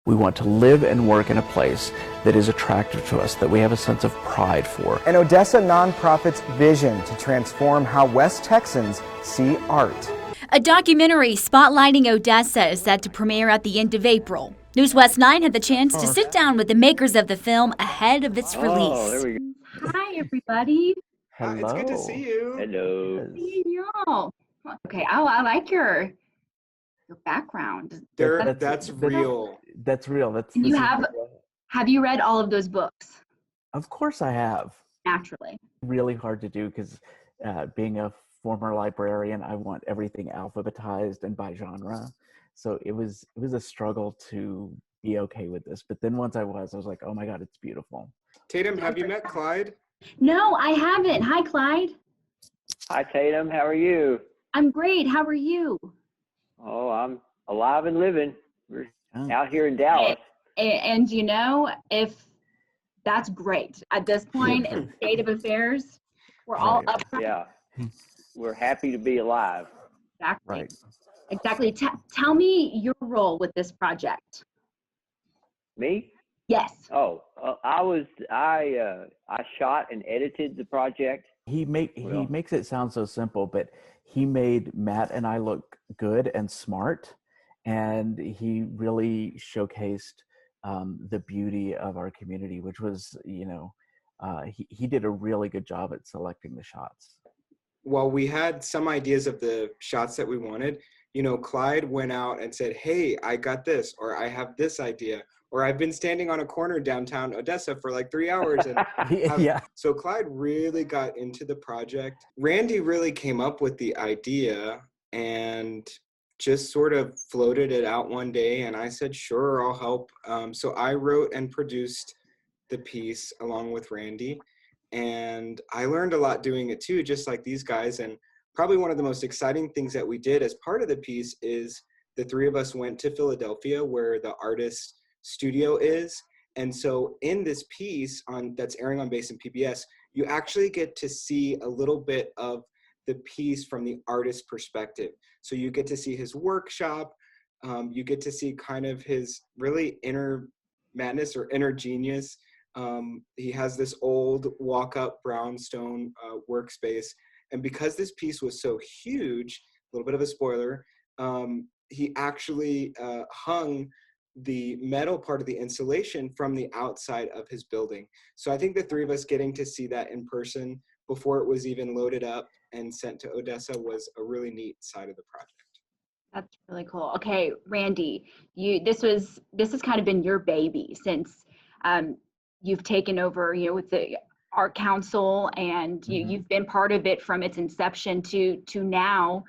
We want to live and work in a place that is attractive to us, that we have a sense of pride for. An Odessa nonprofit's vision to transform how West Texans see art. A documentary spotlighting Odessa is set to premiere at the end of April. News West 9 had the chance to sit down with the makers of the film ahead of its release. There we go. Hi, everybody. Hello. It's good to see you. Hello. Seeing y'all. Okay, I like your background. That's real. That's real. Have you read all of those books? Of course I have. Naturally. Really hard to do because being a former librarian, I want everything alphabetized and by genre. So it was a struggle to be okay with this. But then once I was like, oh my God, it's beautiful. Tatum, have you met Clyde? No, I haven't. Hi, Clyde. Hi, Tatum. How are you? I'm great. How are you? Oh, I'm alive and living. We're out here in Dallas. And you know, if that's great. At this point in the state of affairs, we're all up. Yeah. We're happy to be alive. Exactly. Right. Exactly. Tell me your role with this project. Me? Yes. Oh, I shot and edited the project. He makes it sound so simple, but he made Matt and I look good and smart, and he really showcased the beauty of our community, which was, he did a really good job at selecting the shots. Well, we had some ideas of the shots that we wanted. Clyde went out and said, hey, I got this, or I have this idea, or I've been standing on a corner downtown Odessa for like 3 hours. And Yeah. So Clyde really got into the project. Randy really came up with the idea and just sort of floated it out one day. And I said, sure, I'll help. So I wrote and produced the piece along with Randy. And I learned a lot doing it too, just like these guys. And probably one of the most exciting things that we did as part of the piece is the three of us went to Philadelphia, where the artist studio is. And so in this piece that's airing on Base and PBS, you actually get to see a little bit of the piece from the artist's perspective. So you get to see his workshop. You get to see kind of his really inner madness or inner genius. He has this old walk-up brownstone workspace. And because this piece was so huge, a little bit of a spoiler, he actually hung the metal part of the installation from the outside of his building. So I think the three of us getting to see that in person before it was even loaded up and sent to Odessa was a really neat side of the project. That's really cool. Okay, Randy, this has kind of been your baby since you've taken over, with the Art Council, and you've been part of it from its inception to now.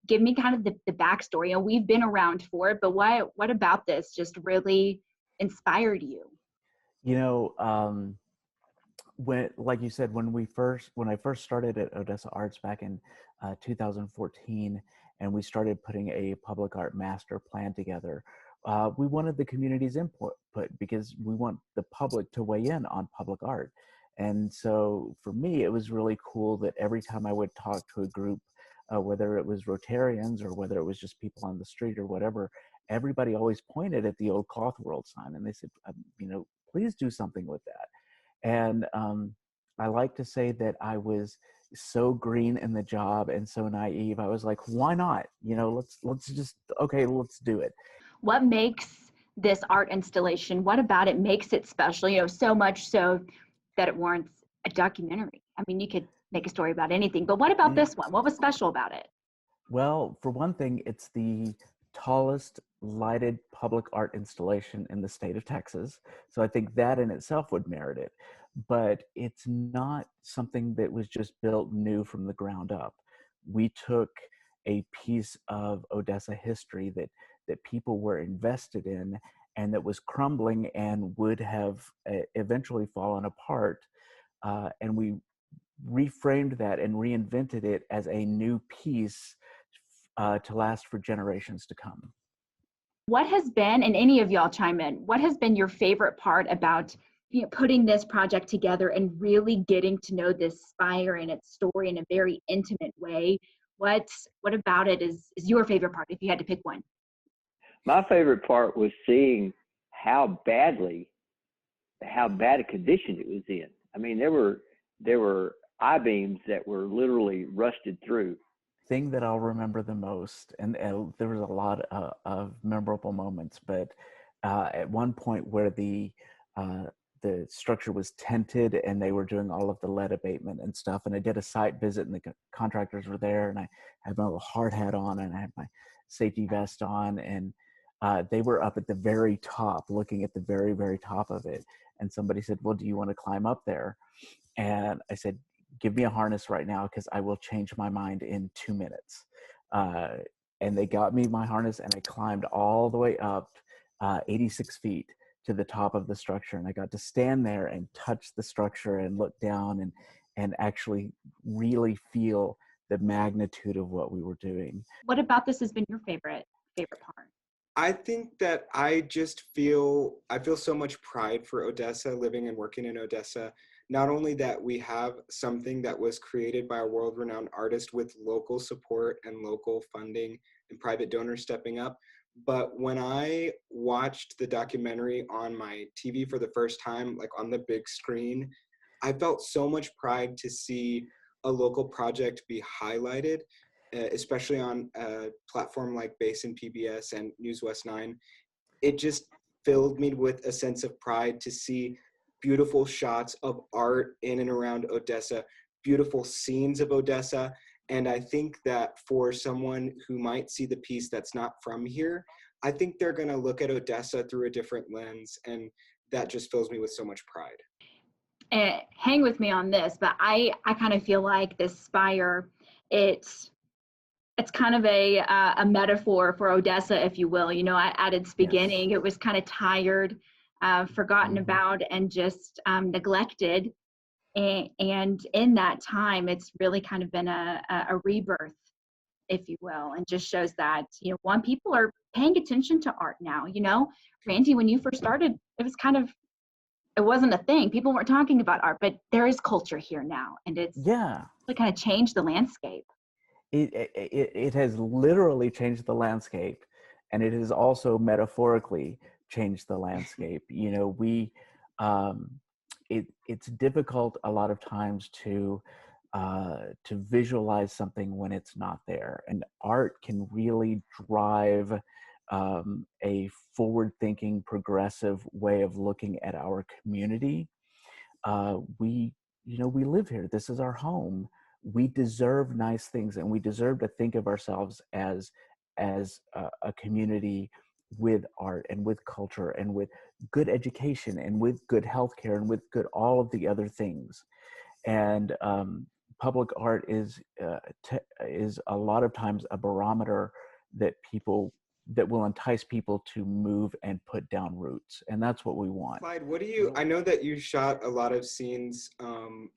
Give me kind of the backstory. We've been around for it, but what about this just really inspired you? When, like you said, when I first started at Odessa Arts back in 2014, and we started putting a public art master plan together, we wanted the community's input because we want the public to weigh in on public art. And so for me, it was really cool that every time I would talk to a group, whether it was Rotarians or whether it was just people on the street or whatever, everybody always pointed at the old Cloth World sign and they said, please do something with that. And I like to say that I was so green in the job and so naive. I was like, why not? Let's do it. What makes this art installation, what about it makes it special? So much so that it warrants a documentary. I mean, you could make a story about anything, but what about this one? What was special about it? Well, for one thing, it's the tallest lighted public art installation in the state of Texas. So I think that in itself would merit it. But it's not something that was just built new from the ground up. We took a piece of Odessa history that people were invested in and that was crumbling and would have eventually fallen apart. And we reframed that and reinvented it as a new piece to last for generations to come. What has been, and any of y'all chime in, what has been your favorite part about putting this project together and really getting to know this spire and its story in a very intimate way? What about it is your favorite part, if you had to pick one? My favorite part was seeing how bad a condition it was in. I mean, there were I-beams that were literally rusted through. Thing that I'll remember the most, and there was a lot of memorable moments, but at one point where the structure was tented and they were doing all of the lead abatement and stuff, and I did a site visit and the contractors were there, and I had my little hard hat on and I had my safety vest on, and they were up at the very top, looking at the very, very top of it, and somebody said, "Well, do you want to climb up there?" And I said, "Give me a harness right now because I will change my mind in 2 minutes." Uh, and they got me my harness and I climbed all the way up 86 feet to the top of the structure. And I got to stand there and touch the structure and look down and actually really feel the magnitude of what we were doing. What about this has been your favorite part? I think that I feel so much pride for Odessa, living and working in Odessa. Not only that we have something that was created by a world-renowned artist with local support and local funding and private donors stepping up, but when I watched the documentary on my TV for the first time, like on the big screen, I felt so much pride to see a local project be highlighted, especially on a platform like Basin PBS and News West 9. It just filled me with a sense of pride to see beautiful shots of art in and around Odessa, beautiful scenes of Odessa. And I think that for someone who might see the piece that's not from here, I think they're going to look at Odessa through a different lens. And that just fills me with so much pride. Hang with me on this, but I kind of feel like this spire, it's kind of a metaphor for Odessa, if you will. You know, at its beginning, it was kind of tired, forgotten about, and just neglected. And in that time, it's really kind of been a rebirth, if you will, and just shows that, you know, one, people are paying attention to art now. You know, Randy, when you first started, it wasn't a thing. People weren't talking about art, but there is culture here now, and it's really kind of changed the landscape. It has literally changed the landscape, and it has also metaphorically changed the landscape. You know, it's difficult a lot of times to visualize something when it's not there, and art can really drive a forward-thinking, progressive way of looking at our community. We live here. This is our home. We deserve nice things, and we deserve to think of ourselves as a community with art and with culture and with good education and with good healthcare and with good all of the other things. And public art is a lot of times a barometer that will entice people to move and put down roots, and that's what we want. Clyde, I know that you shot a lot of scenes,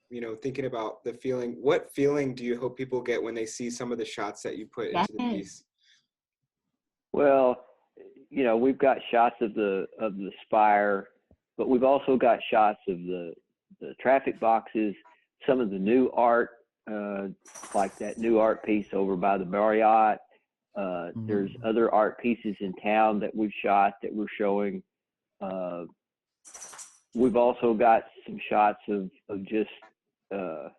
you know, thinking about the feeling. What feeling do you hope people get when they see some of the shots that you put into the piece? Well, you know, we've got shots of the spire, but we've also got shots of the traffic boxes, some of the new art, like that new art piece over by the Marriott. There's other art pieces in town that we've shot that we're showing. We've also got some shots of just the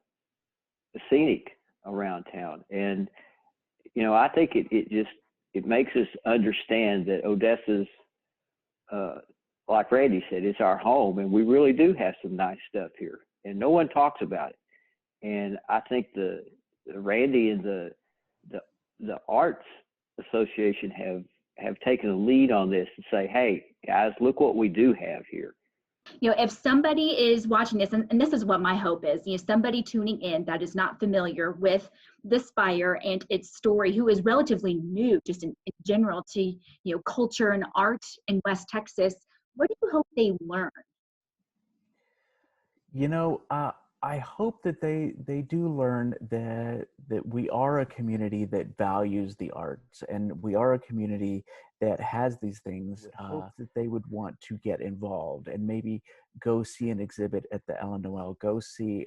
scenic around town. And, you know, I think it makes us understand that Odessa's, like Randy said, it's our home, and we really do have some nice stuff here, and no one talks about it. And I think the Randy and the Arts Association have taken a lead on this and say, hey guys, look what we do have here. You know, if somebody is watching this, and this is what my hope is, you know, somebody tuning in that is not familiar with the Spire and its story, who is relatively new just in general to, you know, culture and art in West Texas, what do you hope they learn? You know, I hope that they do learn that we are a community that values the arts, and we are a community that has these things, that they would want to get involved and maybe go see an exhibit at the Ellen Noel, go see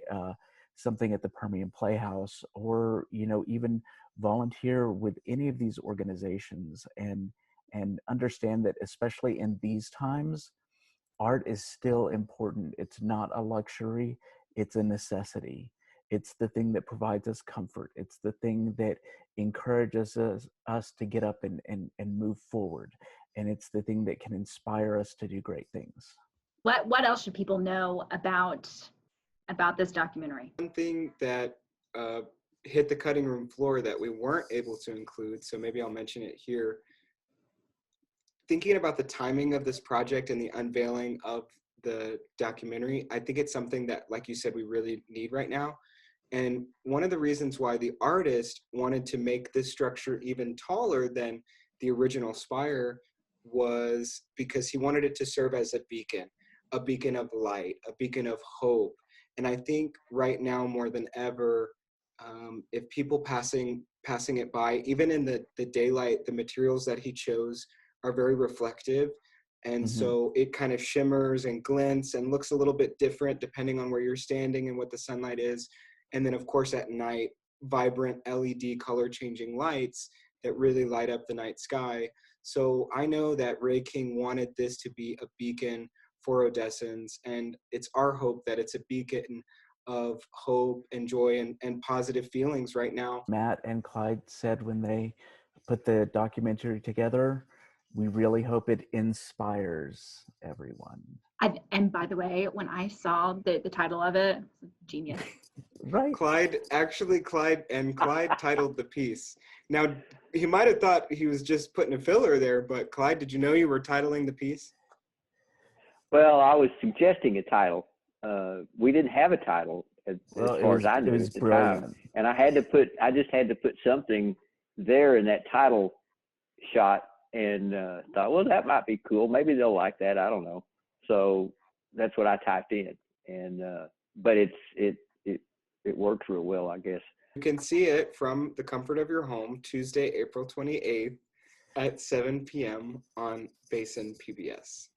something at the Permian Playhouse, or, you know, even volunteer with any of these organizations and and understand that, especially in these times, art is still important. It's not a luxury, it's a necessity. It's the thing that provides us comfort. It's the thing that encourages us to get up and move forward. And it's the thing that can inspire us to do great things. What else should people know about this documentary? One thing that hit the cutting room floor that we weren't able to include, so maybe I'll mention it here. Thinking about the timing of this project and the unveiling of the documentary, I think it's something that, like you said, we really need right now. And one of the reasons why the artist wanted to make this structure even taller than the original spire was because he wanted it to serve as a beacon of light, a beacon of hope. And I think right now more than ever, if people passing it by, even in the daylight, the materials that he chose are very reflective. And so it kind of shimmers and glints and looks a little bit different depending on where you're standing and what the sunlight is. And then of course at night, vibrant LED color changing lights that really light up the night sky. So I know that Ray King wanted this to be a beacon for Odessans, and it's our hope that it's a beacon of hope and joy and positive feelings right now. Matt and Clyde said when they put the documentary together, we really hope it inspires everyone. And by the way, when I saw the title of it, genius. Right. Clyde titled the piece. Now, he might have thought he was just putting a filler there, but Clyde, did you know you were titling the piece? Well, I was suggesting a title. We didn't have a title as far as I knew at the time, and I just had to put something there in that title shot, and thought, well, that might be cool. Maybe they'll like that. I don't know. So that's what I typed in, and but it works real well, I guess. You can see it from the comfort of your home, Tuesday, April 28th at 7 p.m. on Basin PBS.